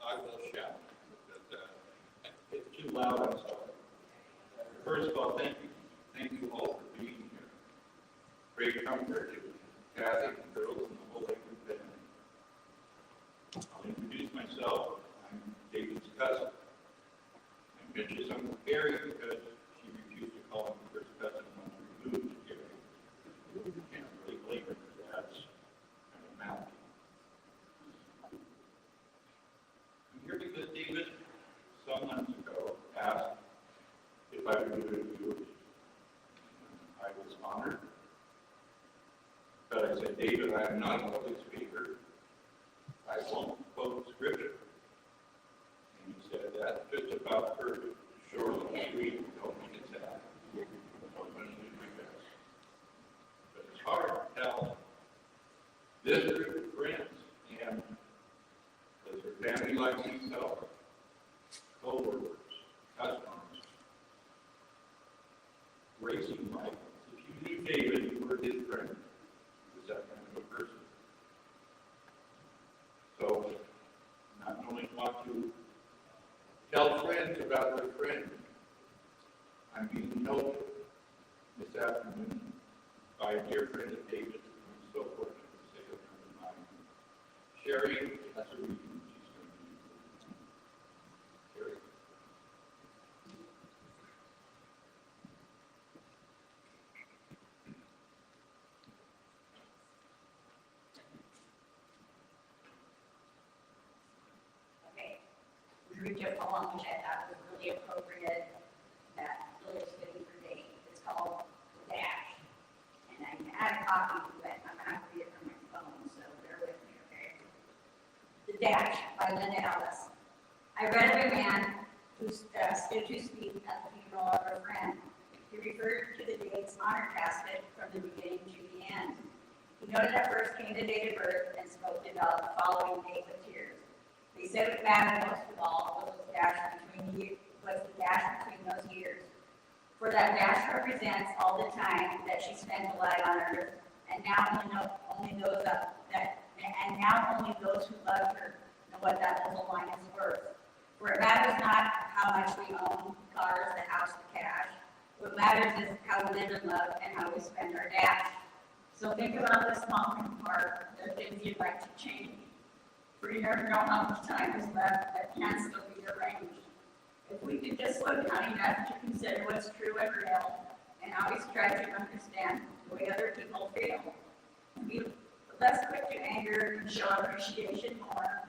I will shout. It's too loud, I'm sorry. First of all, thank you. Thank you all for being here. Great comfort to Kathy, the girls, and the whole Egland family. I'll introduce myself. I'm David's cousin. I'm Mitch's Uncle Gary because she refused to call him first cousin when we moved here. Can't really blame her for that. I'm a mountain. I'm here because David, some months ago, asked if I would do it to. I was honored. But I said, David, I am not a public speaker. I won't quote scripture. And he said, that's just about perfect. Short and sweet, don't make it sad. Don't make it my best. But it's hard to tell this group of friends and does their family like himself, co-workers, customers, racing life. If you knew David, you were his friend. He was that kind of a person. So, not only want to tell friends about their friend, I'm being noted this afternoon by a dear friend of David, who's so fortunate to say a friend of mine. Sherry, that's a reason she's going to be. Sherry. Okay, we read a poem which I thought was really appropriate, that really is fitting for Dave. It's called The Dash. And I had a copy, but I'm not going to read it from my phone, so bear with me, okay? The Dash by Linda Ellis. I read of a man who stood to speak at the funeral of a friend. He referred to the date's honor casket from the beginning to the end. He noted at first came the date of birth and spoke about the following date with tears. They said what mattered most of all was the dash between those years. For that dash represents all the time that she spent alive on earth, and now only those who loved her know what that little line is worth. For it matters not how much we own, cars, the house, the cash. What matters is how we live and love and how we spend our dash. So think about the small part, the things you'd like to change. For you never know how much time is left that can still be arranged. If we could just slow down enough to consider what's true and real, and always try to understand the way other people feel, and be less quick to anger and show appreciation more,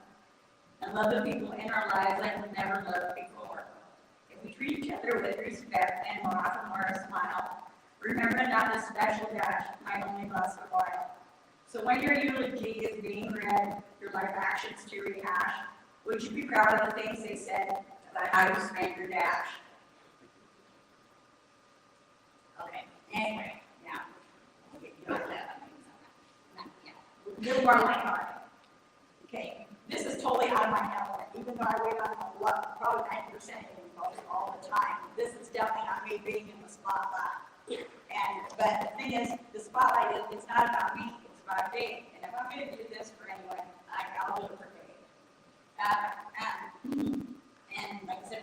and love the people in our lives like we've never loved before. If we treat each other with respect and more often wear a smile, remember not the special dash might only last a while. So when your eulogy is being read, your life actions to rehash, would you be proud of the things they said about how you spent your dash? Okay, anyway, now, you know that. A little more lighthearted. Okay, this is totally out of my element, even though I wait on a lot, probably 90% all the time. This is definitely not me being in the spotlight. But the thing is, the spotlight it's not about me, it's about Dave. And if I'm going to do this for anyone, I'll do it for Dave. And like I said,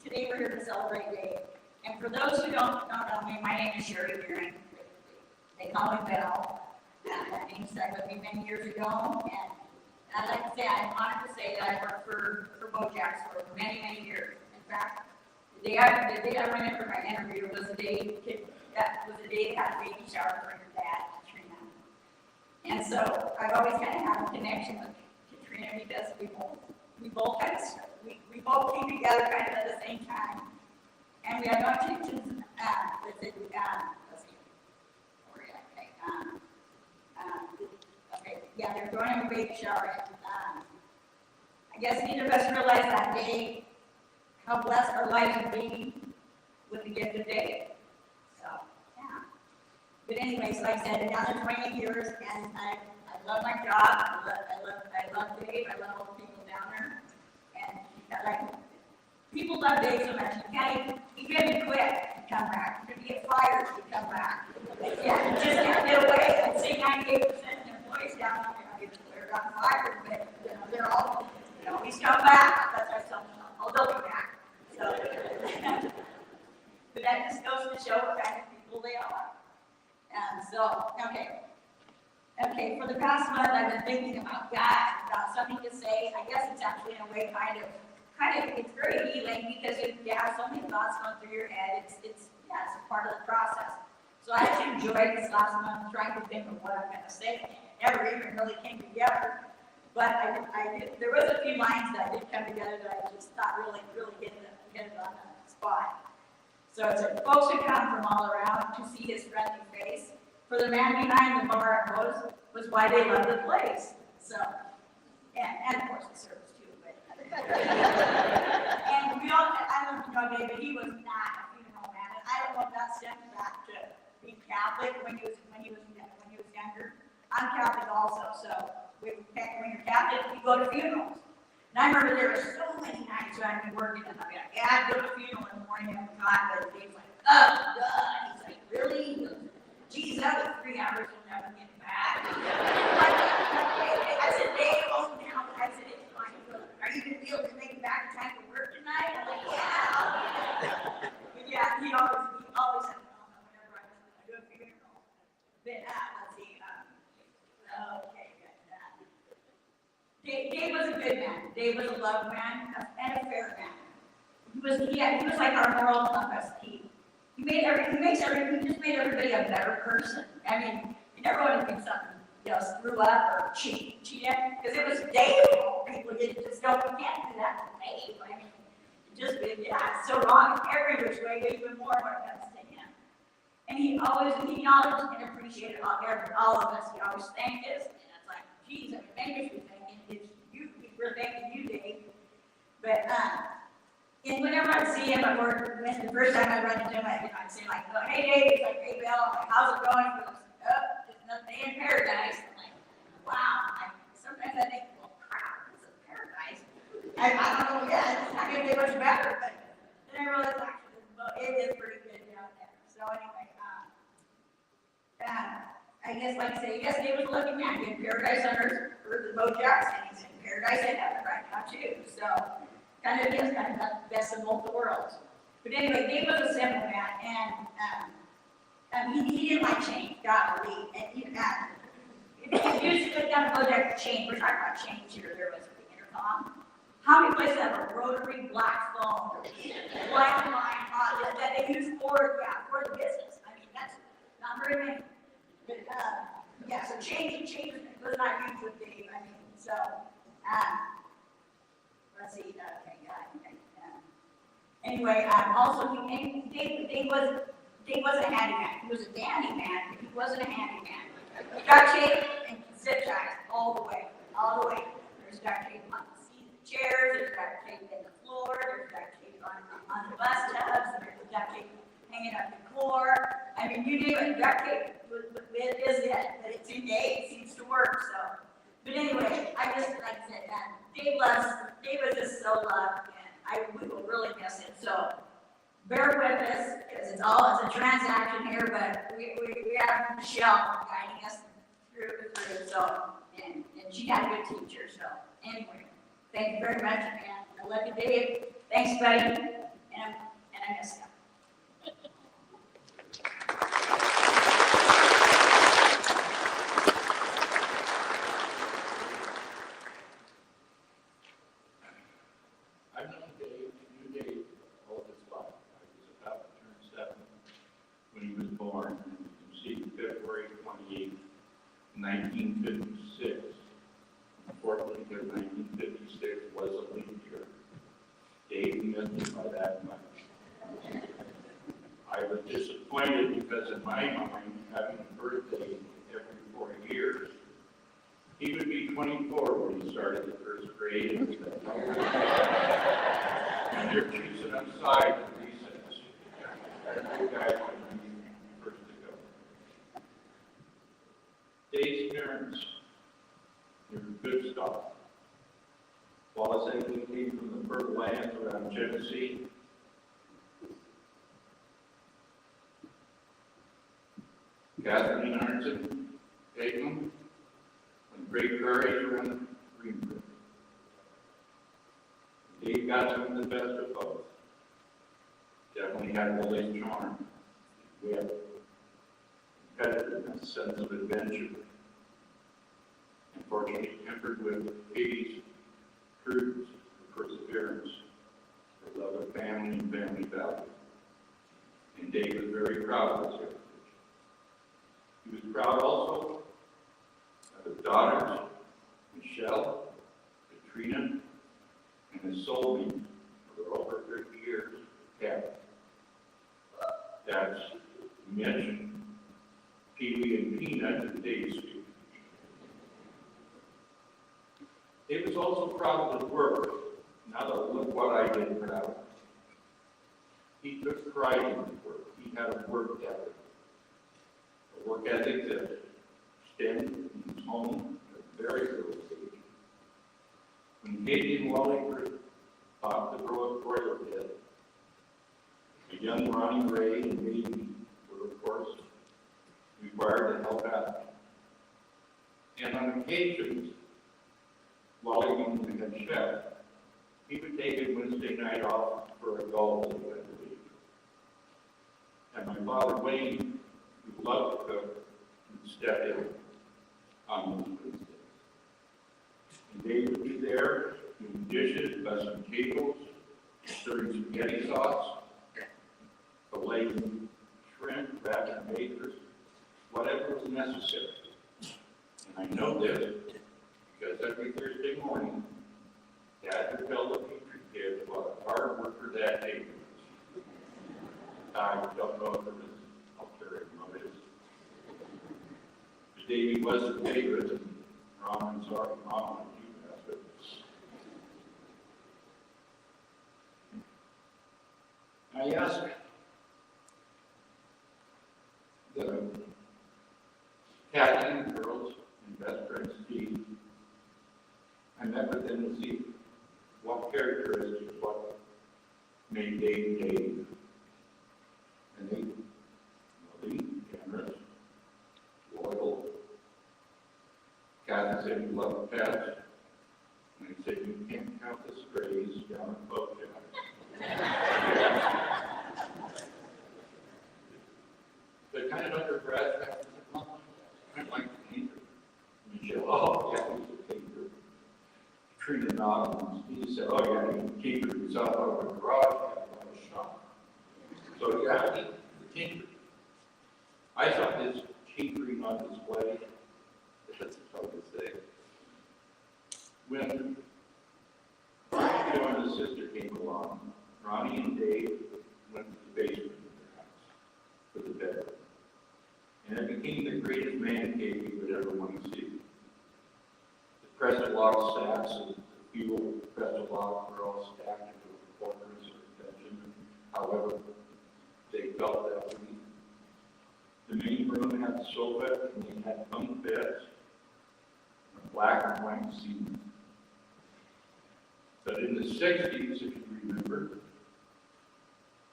today we're here to celebrate Dave. And for those who don't know me, my name is Sherry Deering. They call me Belle. That name started with me many years ago. And I'd like to say, I'm honored to say that I worked for Bojack's for many, many years. In fact, the day I went in for my interview was the day they had a baby shower for her dad, Katrina. And so I've always kind of had a connection with Katrina because we both came together kind of at the same time. And we had no intentions, they're throwing a baby shower. I guess neither of us realized that day how blessed our life would be with the gift of Dave. So, yeah. But anyways, like I said, down to 28 years, and I love my job. I love Dave. I love all the people down there. And people love Dave so much. He couldn't quit to come back. He could get fired to come back. Yeah, he just can't get away. I'd say 98% of the employees down there, they're got fired, but they're all, he's come back. That's our son. They'll be back. So, but that just goes to show what kind of people they are. Okay, for the past month, I've been thinking about God, about something to say. I guess it's actually in a way kind of, it's very healing because you have so many thoughts going through your head. It's a part of the process. So I actually enjoyed this last month trying to think of what I'm going to say. It never even really came together. But there was a few lines that did come together that I just thought really hit it on the spot. So it said, folks who come from all around to see his friendly face. For the man behind the bar at Rose was why they loved the place. So, and of course the service too. But and we all, I don't know Dave, but he was not a funeral man. And I don't know if that stems back to being Catholic when he was younger. I'm Catholic also, so when you're Catholic, you go to funerals. And I remember there were so many nights when I'd be working and I'd be like, yeah, I'd go to a funeral in the morning and God, but Dave's like, oh, God. He's like, really? Geez, that was 3 hours we'll never get back. I said, Dave, hold down. I said, it's fine. Are you going to be able to make it back in time for work tonight? I'm like, yeah. But yeah, he always said, no, whenever I do a funeral. But let's see. Okay, good. Dave was a good man. Dave was a loved man and a fair man. He was like our moral compass. He just made everybody a better person. I mean, you never want to do something, screw up or cheat, because it was Dave. People just go, you can't do that to Dave. I mean, it's so wrong in every which way, but even more when it comes to him. And he acknowledged and appreciated all of us. He always thanked us, and it's like, geez, I mean, maybe we should thank you. We're thanking you, Dave. But And whenever I'd see him at work, the first time I run into him, I'd say like, oh, hey Dave, he's like, hey Bill, I'm like, how's it going? He goes, oh, just another day in paradise. I'm like, wow. Sometimes I think, well, crap, this is paradise. I don't know, yeah, it's not gonna get much better, but then I realized actually, it is pretty good down there. So anyway, I guess like I say, yes, Dave was looking at me in paradise on earth for the Bojack's, and he's in paradise in heaven right now too. So kind of is kind of the best of both worlds. But anyway, Dave was a simple man, and he didn't like change, God believe. And if you used to go down to Bojack to change, we're talking about change here, there was the intercom. How many places have a rotary black phone, black line, that they use for the business? I mean, that's not very many. But, yeah, so change was not huge with Dave, I mean, so, let's see, okay, anyway, also, Dave wasn't a handyman, he was a dandy man, but he wasn't a handyman. Duct tape and zip ties all the way, There's duct tape on the seat of the chairs, there's duct tape in the floor, there's duct tape on the bus tubs, there's duct tape hanging up the floor. I mean, you name it, duct tape is it, but it's engaged, seems to work, so. But anyway, I just, like I said, Dave was just so loved, and we will really miss him, so bear with us, because it's a transaction here, but we have Michelle guiding us through, so, and she got a good teacher, so, anyway, thank you very much, and I love you, Dave, thanks, buddy, and I miss you. Born, you can see February 28, 1956. Unfortunately, because 1956 was a leap year. Dave missed me by that much. I was disappointed because in my mind, having a birthday every 4 years, he would be 24 when he started the first grade. And you're choosing on sides of recess. You guys Dave's parents, they're good stuff. Wallace Egland came from the fertile lands around Genesee. Kathleen Arnson, Egland, and Great Prairies around Greenbrook. Dave got some of the best of both. Definitely had the late charm. We have competitiveness, sense of adventure. Unfortunately, tempered with peace, truth, perseverance, for love of family and family values. And Dave was very proud of his heritage. He was proud also of his daughters, Michelle, Katrina, and his soulmate for over 30 years, Kevin. That's Mitch, Pee-wee, and Peanut, and Dave's speech. Dave was also proud of his work. Now that look what I did proud. He took pride in his work. He had a work ethic. A work ethic that stemmed from his home at a very early age. When Katie and Wally first taught to grow a broiler pit, a young Ronnie Ray and baby were, of course, required to help out. And on occasions, Wally being the head chef, he would take a Wednesday night off for a golf at the week. And my father, Wayne, who loved to cook, would step in on those Wednesdays. And Dave would be there doing dishes, bussing tables, serving spaghetti sauce, filleting shrimp, wrapping bakers, whatever was necessary. And I know this because every Thursday morning, Dad would tell the Petrie kids what a hard worker that day was. I don't know if it was ulterior motives. But Davey was a favorite, and Ron, I'm sorry, Mom, you messed with us. I asked the Kathy and the girls and best friends Steve, I met with them to see what characteristics, what made Dave Dave. And they, loving, generous, loyal. Kathy said he loved pets. And he said, you can't count the strays down at boat But kind of under breath, I said, well, I like the painter. Michelle, oh, yeah, he's a painter. Trina nodded, and he said, oh, yeah, you can tinker yourself out of the garage, out of the shop. So, yeah, the tinker. I saw his tinkering on display. That's how to say. When Ronnie and his sister came along, Ronnie and Dave went to the basement of their house for the bedroom. And it became the greatest man cave you would ever want to see. The crescent log stacks, the few crescent logs were all stacked into corners or bedroom, however they felt that week. The main room had the sofa, and they had bunk beds, and black and white ceiling. But in the 60s, if you remember,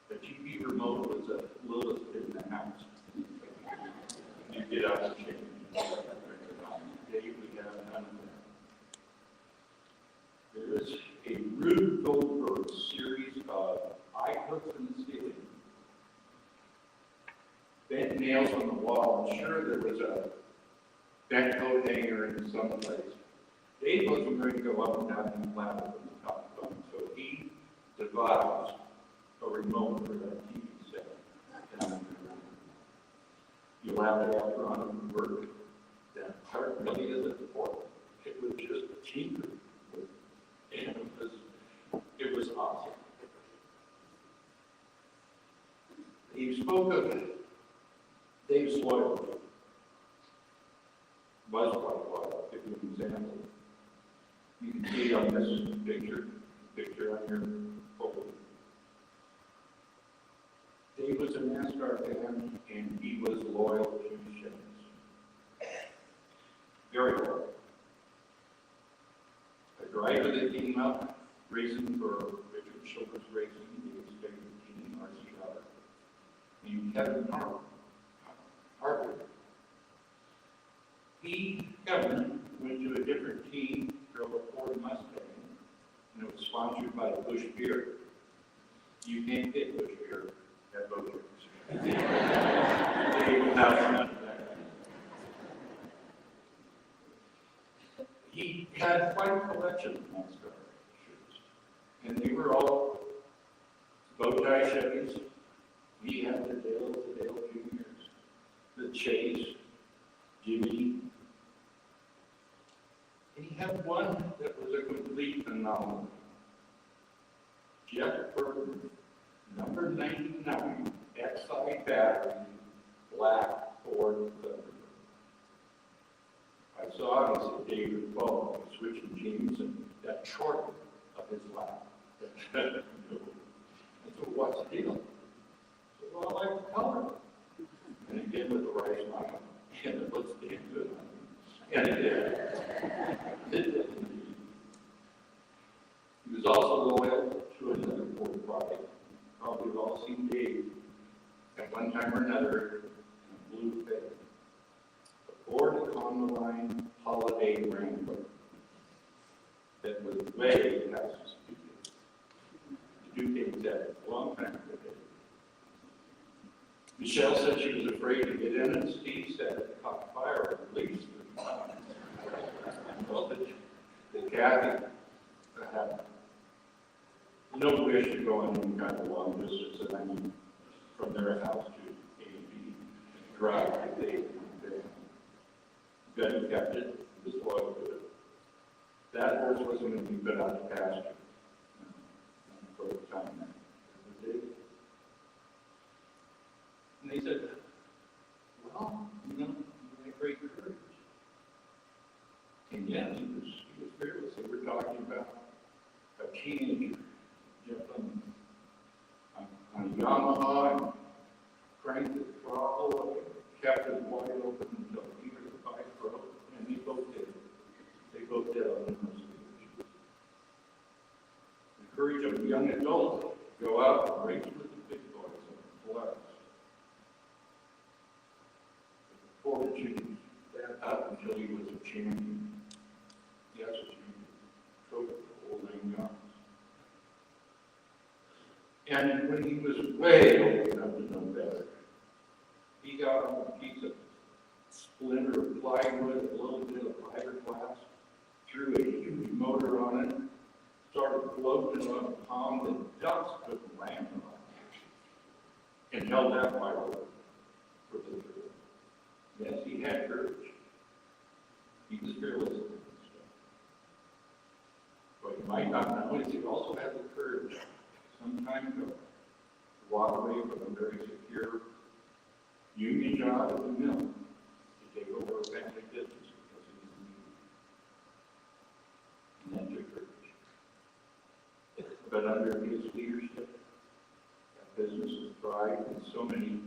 the TV remote was the littlest in the house. You get out and change. Today we have none of that. There is a Rube Goldberg series of eye hooks in the ceiling, bent nails on the wall. I'm sure there was a bent coat hanger in some place. Dave wasn't going to go up and down and ladder from the top of them, so he devised a remote for that TV set. You'll have to ask Ron to work. That part really isn't important. It was just cheaper. And it was awesome. He spoke of Dave's loyalty. Was like loyal. Give you an example. You can see on this picture on your photo. Dave was a NASCAR fan, and he was loyal to Chevys. Very loyal. A driver that came up racing for Richard Childress Racing, Dave's favorite team, RC Howard, named Kevin Harper. Kevin, went to a different team, drove a Ford Mustang, and it was sponsored by Busch Beer. You can't get Busch Beer at boat trips. He had quite a collection of NASCAR shirts, and they were all bow tie Chevys. He had the Dale Juniors, the Chase, Jimmy. And he had one that was a complete phenomenon. Jeff Burton, number 99, Exide battery, black Ford Thunderbird. I saw it as a David Bowie switching jeans and that short of his lap. I said, what's the deal? I said, well, I like the color. And he did with the right smile. And it looks damn good. And it did. It did. He was also loyal to another Ford product. Probably we've all seen Dave at one time or another in a blue fit. The Ford on-the-line Holiday Wrangler that was way past the Duke said a long time ago. Michelle said she was afraid to get in, and Steve said it caught fire at least. Well, the Kathy had no wish to go on any kind of long distance, and I mean, from their house to A and B, drive to Dave. Betty kept it, was loyal to it. That horse wasn't going to be put out to pasture for the time. And they said, well, you had great courage. And yes, he was fearless. They were talking about a teenager jumping on a Yamaha and cranked the throttle and kept it wide open until either the bike broke, and they both did. They both did on those speakers. Encourage a young adult to go out and race with the big boys and flex. Fortitude that up until he was a champion. Yes, a champion. Trophy for old name yards. And when he was way old enough to know better, he got on a piece of splinter of plywood, a little bit of fiberglass, threw a huge motor on it, started floating on a pond, and ducks couldn't land on it, and held that fire for the thrill. Yes, he had courage. He was fearless in this stuff. What you might not know is he also had the courage some time ago to walk away from a very secure union job at the mill to take over a family business because he was needed. And that took courage. But under his leadership, that business has thrived in so many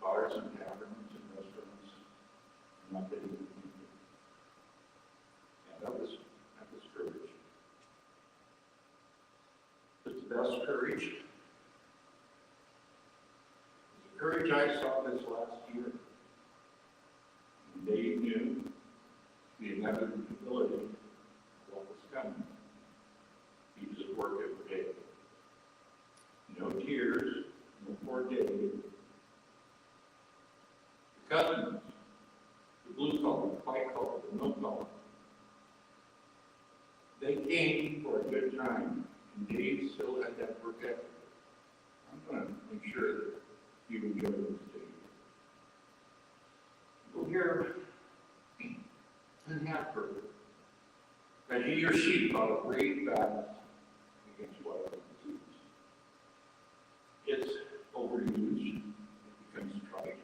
bars and taverns and restaurants. Not that he would need it. And that was courage. But the best courage is the courage I saw this last year. And Dave knew the inevitability of what was coming. He was at work every day. No tears, no poor Dave. The cousins, the blue collar, the white collar, the no collar, they came for a good time, and Dave still had that work ethic. I'm going to make sure that you enjoy those days. Go here in Hatford, and he or she fought a great battle against wild disease. It's overused, it becomes trite.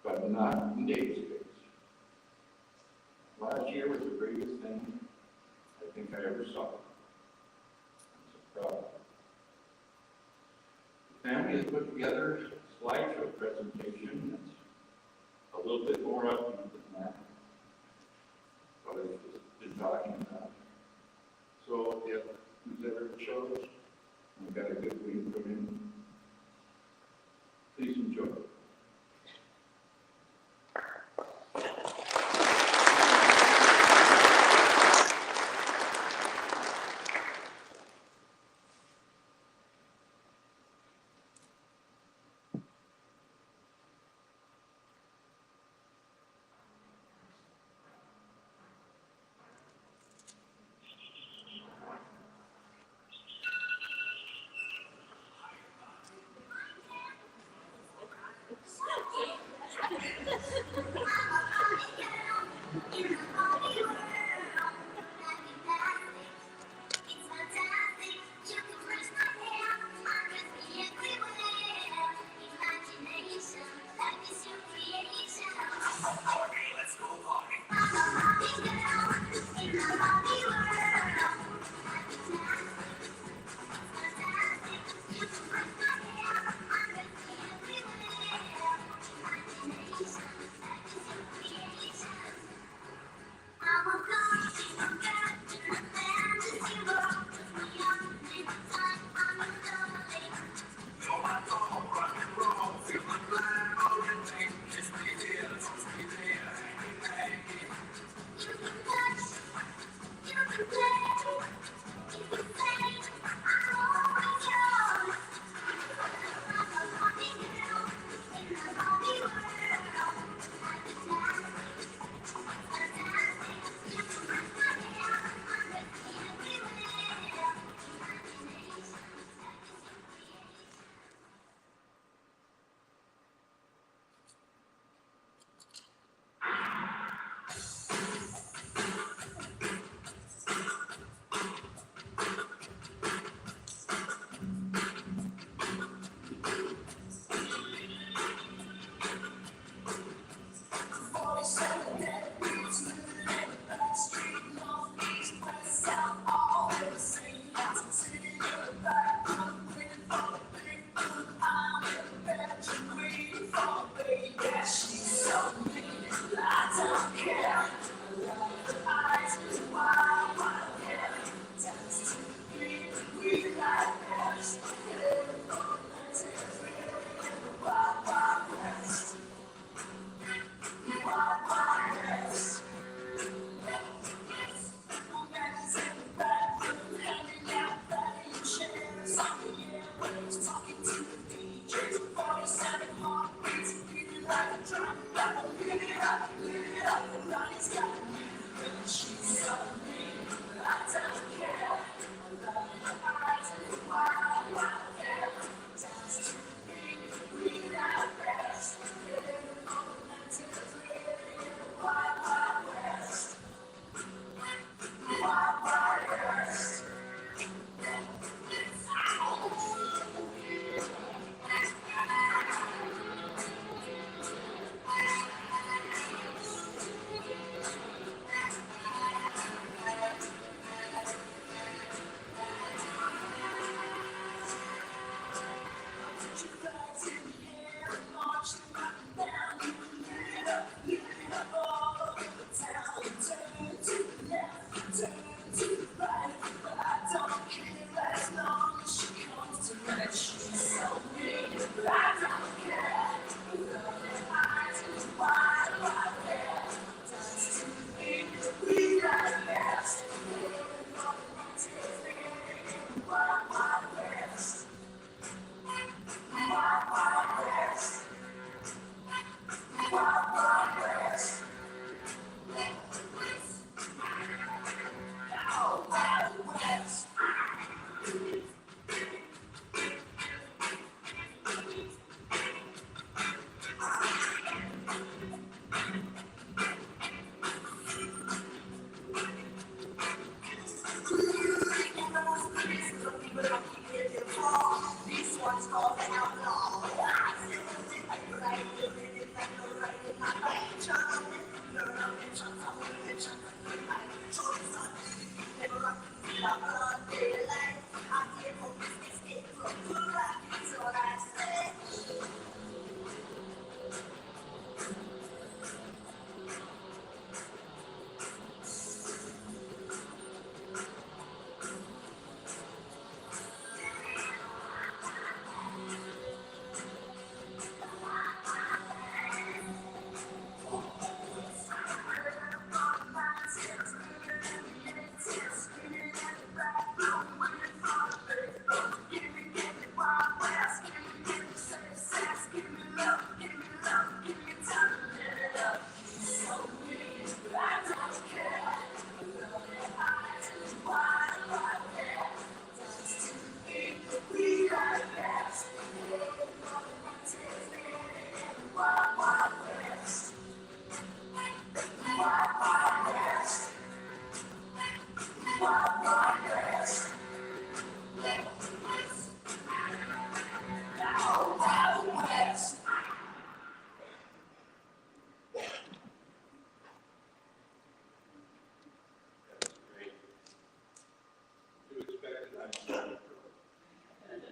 But not in Dave's case. Last year was the greatest thing I think I ever saw. I'm so proud. The family has put together a slideshow presentation that's a little bit more upbeat than that, but I've just been talking about. So if who's ever chose, I've got a good week from him. Please enjoy it.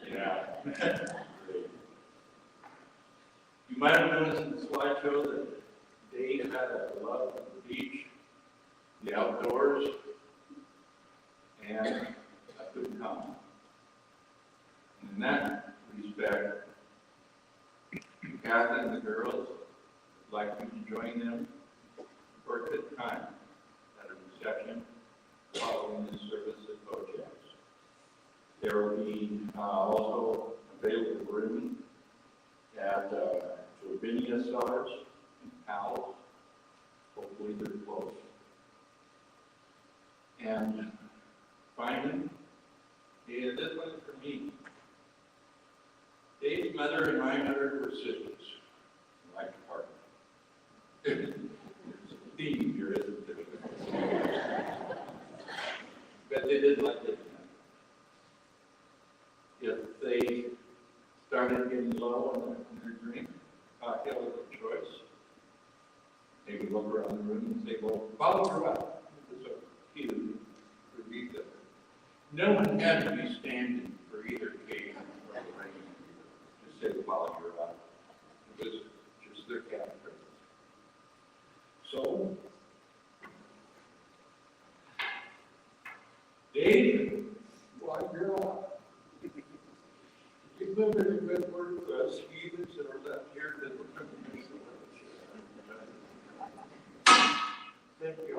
Yeah. You might have noticed in the slideshow that Dave had a love of the beach, the outdoors, and I couldn't come. And in that respect, Kathy and the girls would like you to join them for a good time at a reception following the service at Bojack's. There will be also available room at Jovenia Cellars and Powell's. Hopefully they're close. And finally, this one's for me. Dave's mother and my mother were sisters. Like a partner. There's a theme here, isn't there? But they did like it. If they started getting low on their drink, cocktail of their choice, they would look around the room and say, well, follow her up. It was a cue to read them. No one had to be standing for either occasion. Just say, follow her up. It was just their character. So, Dave, why girl? You've been a good word for us heathens that are left here that we're going to miss the Thank you.